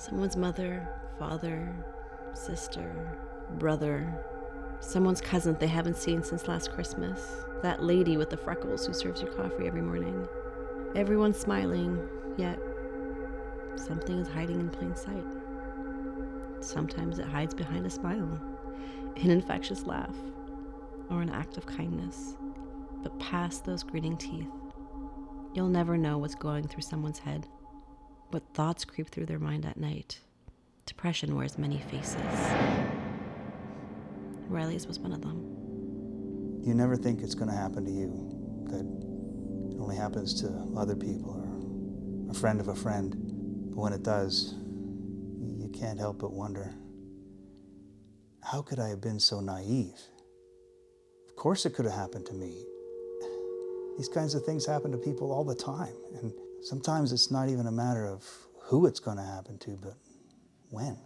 Someone's mother, father, sister, brother, someone's cousin they haven't seen since last Christmas. That lady with the freckles who serves you coffee every morning. Everyone's smiling, yet something is hiding in plain sight. Sometimes it hides behind a smile, an infectious laugh, or an act of kindness. But past those gritting teeth, you'll never know what's going through someone's head, what thoughts creep through their mind at night. Depression wears many faces. Riley's was one of them. You never think it's going to happen to you, that it only happens to other people or a friend of a friend. But when it does, you can't help but wonder, how could I have been so naive? Of course it could have happened to me. These kinds of things happen to people all the time. And sometimes it's not even a matter of who it's going to happen to, but when.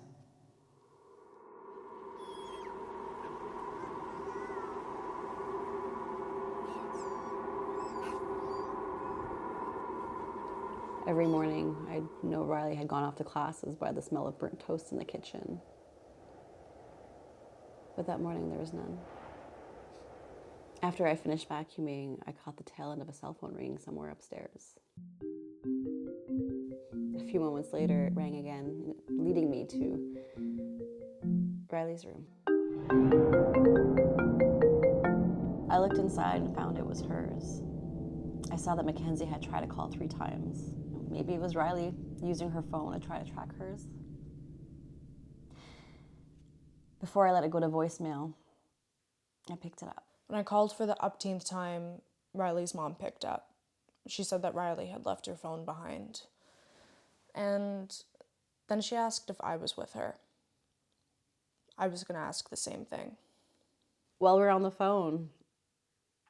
Every morning, I'd know Riley had gone off to classes by the smell of burnt toast in the kitchen. But that morning, there was none. After I finished vacuuming, I caught the tail end of a cell phone ringing somewhere upstairs. A few moments later, it rang again, leading me to Riley's room. I looked inside and found it was hers. I saw that Mackenzie had tried to call 3 times. Maybe it was Riley using her phone to try to track hers. Before I let it go to voicemail, I picked it up. When I called for the upteenth time, Riley's mom picked up. She said that Riley had left her phone behind. And then she asked if I was with her. I was going to ask the same thing. While we were on the phone,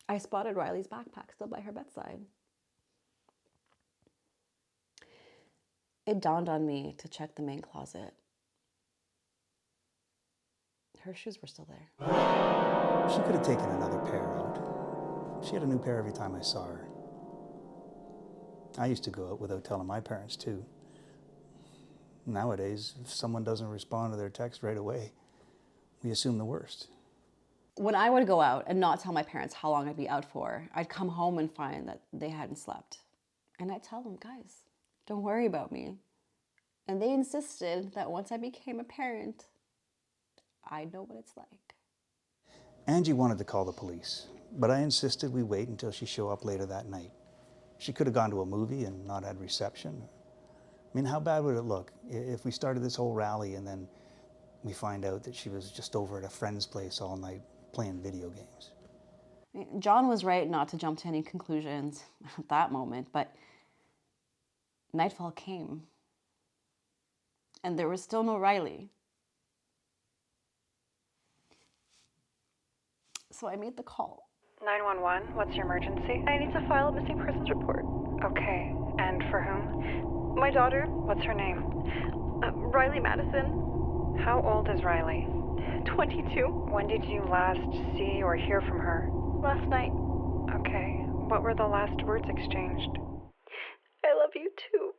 I spotted Riley's backpack still by her bedside. It dawned on me to check the main closet. Her shoes were still there. She could have taken another pair out. She had a new pair every time I saw her. I used to go out without telling my parents too. Nowadays, if someone doesn't respond to their text right away, we assume the worst. When I would go out and not tell my parents how long I'd be out for, I'd come home and find that they hadn't slept. And I'd tell them, guys, don't worry about me. And they insisted that once I became a parent, I'd know what it's like. Angie wanted to call the police, but I insisted we wait until she showed up later that night. She could have gone to a movie and not had reception. I mean, how bad would it look if we started this whole rally and then we find out that she was just over at a friend's place all night playing video games? John was right not to jump to any conclusions at that moment, but nightfall came, and there was still no Riley. So I made the call. 911, what's your emergency? I need to file a missing persons report. Okay, and for whom? My daughter, What's her name? Riley Madison, How old is Riley? 22, When did you last see or hear from her? last night. Okay, what were the last words exchanged? I love you too.